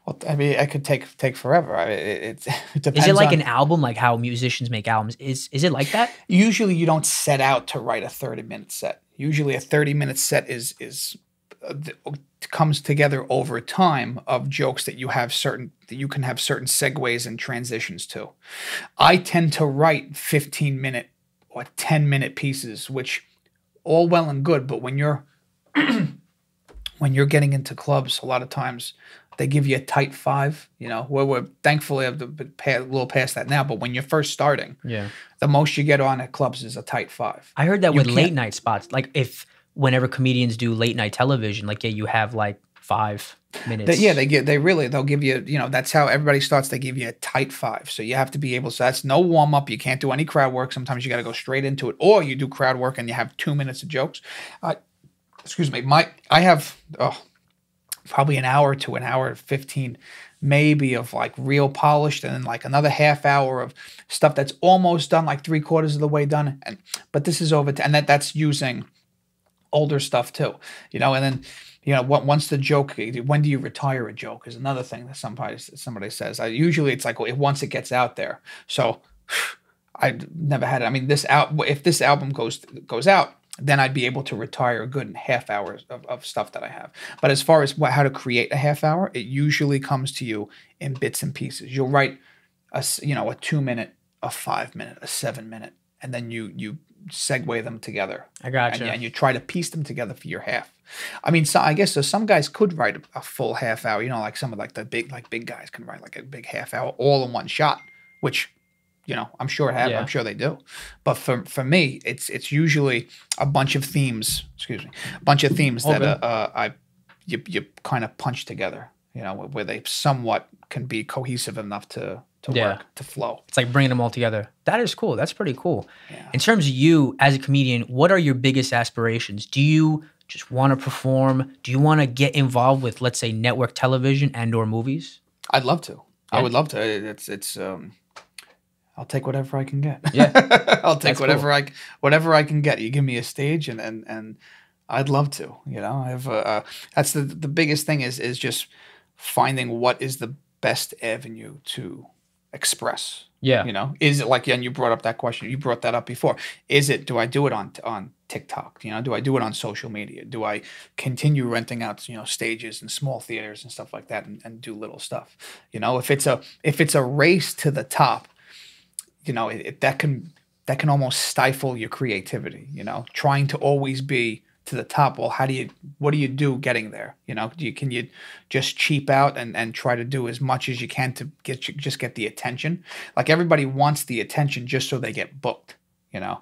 Well, I mean, it could take forever. It depends. Is it like an album, like how musicians make albums? Is it like that? Usually, you don't set out to write a 30-minute set. Usually, a 30-minute set is comes together over time of jokes that you can have certain segues and transitions to. I tend to write 15-minute or 10-minute pieces, which all well and good, but when you're getting into clubs, a lot of times they give you a tight 5, we're thankfully a little past that now, but when you're first starting, the most you get on at clubs is a tight 5. I heard that with late night spots, like whenever comedians do late night television, like you have like 5 minutes. They'll give you, that's how everybody starts. They give you a tight 5. So you have to be able, so that's no warm up. You can't do any crowd work. Sometimes you got to go straight into it, or you do crowd work and you have 2 minutes of jokes. Excuse me. I have probably an hour to an hour 15 maybe of like real polished, and then like another half hour of stuff that's almost done, like 3/4 of the way done. But this is over, and that's using older stuff too, and then, once the joke, when do you retire a joke is another thing that somebody says. Usually it's like once it gets out there. So I never had it. I mean, if this album goes out, then I'd be able to retire a good half hour of stuff that I have. But as far as how to create a half hour, it usually comes to you in bits and pieces. You'll write a 2-minute, a 5-minute, a 7-minute, and then you segue them together. I gotcha. And you try to piece them together for your half. I mean, so I guess some guys could write a full half hour. Like some of the big guys can write like a big half hour all in one shot, which I'm sure I'm sure they do. But for me, it's usually a bunch of themes. Excuse me, a bunch of themes that you kind of punch together. Where they somewhat can be cohesive enough to work, to flow. It's like bringing them all together. That is cool. That's pretty cool. Yeah. In terms of you as a comedian, what are your biggest aspirations? Do you just want to perform? Do you want to get involved with, let's say, network television and/or movies? I'd love to. Yeah. I would love to. It's I'll take whatever I can get. Yeah. I'll take whatever I can get. You give me a stage and I'd love to. That's the biggest thing is just finding what is the best avenue to express. Yeah. Is it like, and you brought up that question, you brought that up before. Do I do it on TikTok? Do I do it on social media? Do I continue renting out, stages and small theaters and stuff like that and do little stuff? If it's a race to the top, that can almost stifle your creativity, trying to always be to the top. Well, what do you do getting there? Can you just cheap out and try to do as much as you can to get the attention? Like everybody wants the attention just so they get booked. A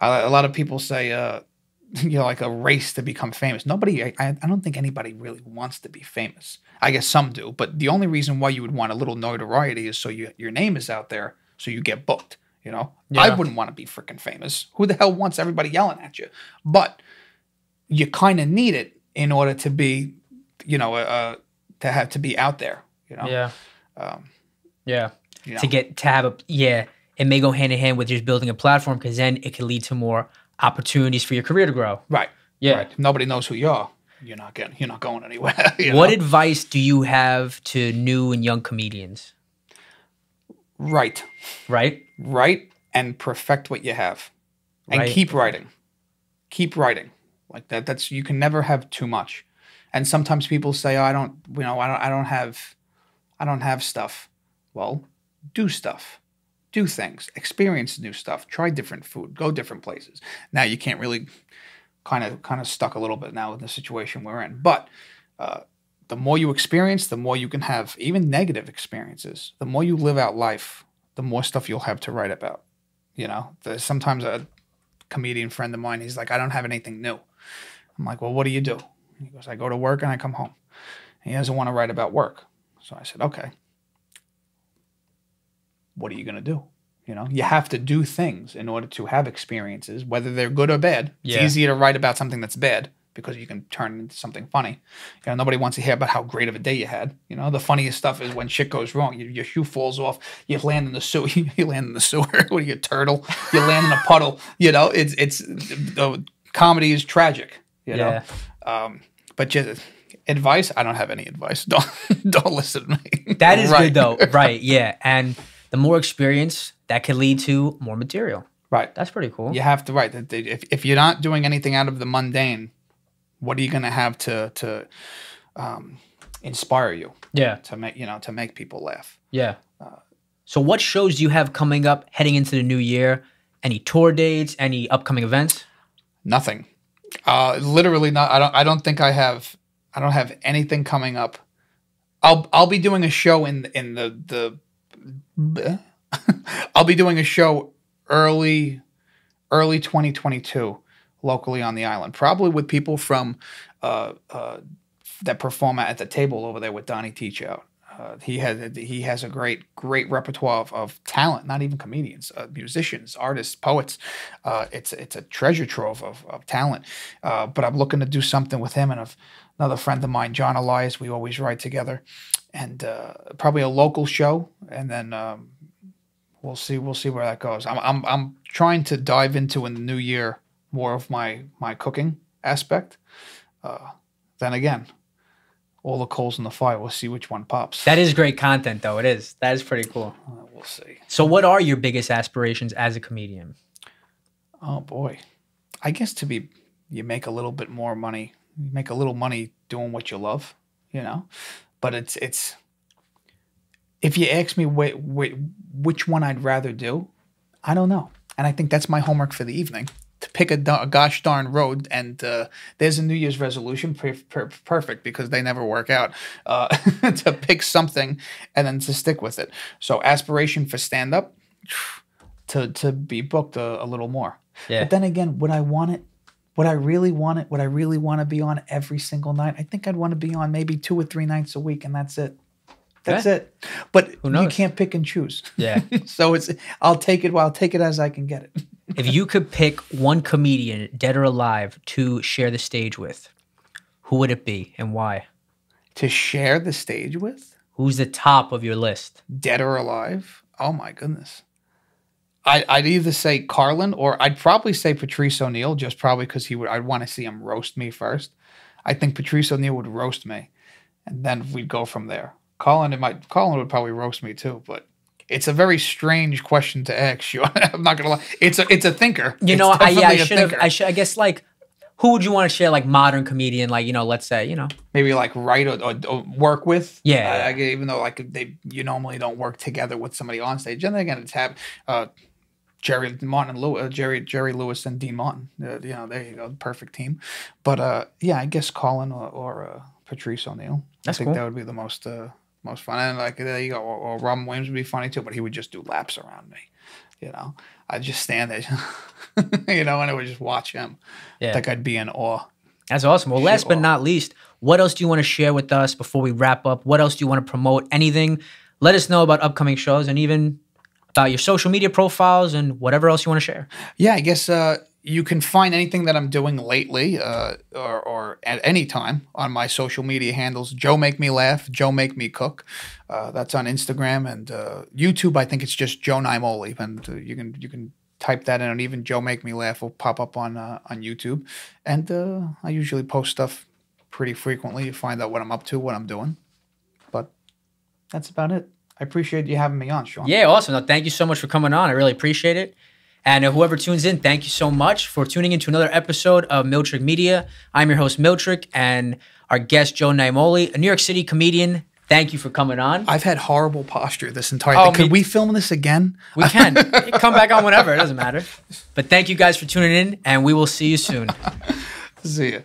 lot of people say, like a race to become famous. I don't think anybody really wants to be famous. I guess some do, but the only reason why you would want a little notoriety is so your name is out there, so you get booked. Yeah. I wouldn't want to be freaking famous. Who the hell wants everybody yelling at you? But you kind of need it in order to be, to be out there. Yeah. It may go hand in hand with just building a platform, because then it can lead to more opportunities for your career to grow. Right. Yeah. Right. If nobody knows who you are, you're not going anywhere. What advice do you have to new and young comedians? Right. And perfect what you have, and keep writing. Like that. You can never have too much. And sometimes people say, "Oh, I don't have stuff." Well, do stuff, do things, experience new stuff, try different food, go different places. Now you can't really, kind of stuck a little bit now in the situation we're in, but. The more you experience, the more you can have, even negative experiences. The more you live out life, the more stuff you'll have to write about. Sometimes a comedian friend of mine, he's like, I don't have anything new. I'm like, well, what do you do? He goes, I go to work and I come home. And he doesn't want to write about work. So I said, okay, what are you going to do? You have to do things in order to have experiences, whether they're good or bad. It's easier to write about something that's bad, because you can turn it into something funny. Nobody wants to hear about how great of a day you had. The funniest stuff is when shit goes wrong. Your shoe falls off. You land in the sewer. You land in the sewer. What are you, a turtle? You land in a puddle. It's comedy is tragic. But just advice. I don't have any advice. Don't listen to me. That is good though. Right. Yeah. And the more experience, that can lead to more material. Right. That's pretty cool. You have to write. If you're not doing anything out of the mundane, what are you going to have to inspire you. Yeah. To make people laugh. Yeah. So what shows do you have coming up heading into the new year? Any tour dates? Any upcoming events? Nothing. Literally not. I don't think I have. I don't have anything coming up. I'll be doing a show in the I'll be doing a show early 2022 locally on the island, probably with people from that perform at the table over there with Donnie Teachout. He has a great repertoire of talent, not even comedians, musicians, artists, poets. It's a treasure trove of talent. But I'm looking to do something with him and another friend of mine, John Elias. We always write together, and probably a local show, and then we'll see where that goes. I'm trying to dive into in the new year more of my cooking aspect. Then again, all the coals in the fire. We'll see which one pops. That is great content, though. It is. That is pretty cool. We'll see. So what are your biggest aspirations as a comedian? Oh, boy. I guess you make a little bit more money. You make a little money doing what you love, But it's if you ask me which one I'd rather do, I don't know. And I think that's my homework for the evening. To pick a gosh darn road, and there's a New Year's resolution, perfect, because they never work out, to pick something and then to stick with it. So aspiration for stand-up, to be booked a little more. Yeah. But then again, would I want it? Would I really want it? Would I really want to be on every single night? I think I'd want to be on maybe 2 or 3 nights a week, and that's it. That's it. But you can't pick and choose. Yeah. So I'll take it as I can get it. If you could pick one comedian, dead or alive, to share the stage with, who would it be and why? To share the stage with? Who's the top of your list? Dead or alive? Oh my goodness. I'd either say Carlin, or I'd probably say Patrice O'Neal, just probably because I'd want to see him roast me first. I think Patrice O'Neal would roast me, and then we'd go from there. Carlin would probably roast me too, but it's a very strange question to ask you. I'm not gonna lie. It's a thinker. I guess, like, who would you want to share, like, modern comedian, like, let's say, maybe like write or work with. Yeah. Even though like you normally don't work together with somebody on stage, and again it's Jerry Lewis and Dean Martin. There you go, perfect team. But I guess Colin or Patrice O'Neal. I think that would be the most fun. And like there you go, or Robin Williams would be funny too, but he would just do laps around me. I'd just stand there, and I would just watch him. Yeah. I think I'd be in awe. That's awesome. Well, last but not least, what else do you want to share with us before we wrap up? What else do you want to promote? Anything? Let us know about upcoming shows, and even about your social media profiles and whatever else you want to share. Yeah, I guess you can find anything that I'm doing lately or at any time on my social media handles. Joe Make Me Laugh, Joe Make Me Cook. That's on Instagram and YouTube. I think it's just Joe Naimoli, and you can type that in, and even Joe Make Me Laugh will pop up on YouTube. And I usually post stuff pretty frequently. You find out what I'm up to, what I'm doing. But that's about it. I appreciate you having me on, Sean. Yeah, awesome. No, thank you so much for coming on. I really appreciate it. And whoever tunes in, thank you so much for tuning into another episode of Miltrick Media. I'm your host, Miltrick, and our guest, Joe Naimoli, a New York City comedian. Thank you for coming on. I've had horrible posture this entire thing. Could we film this again? We can. Come back on whenever. It doesn't matter. But thank you guys for tuning in, and we will see you soon. See ya.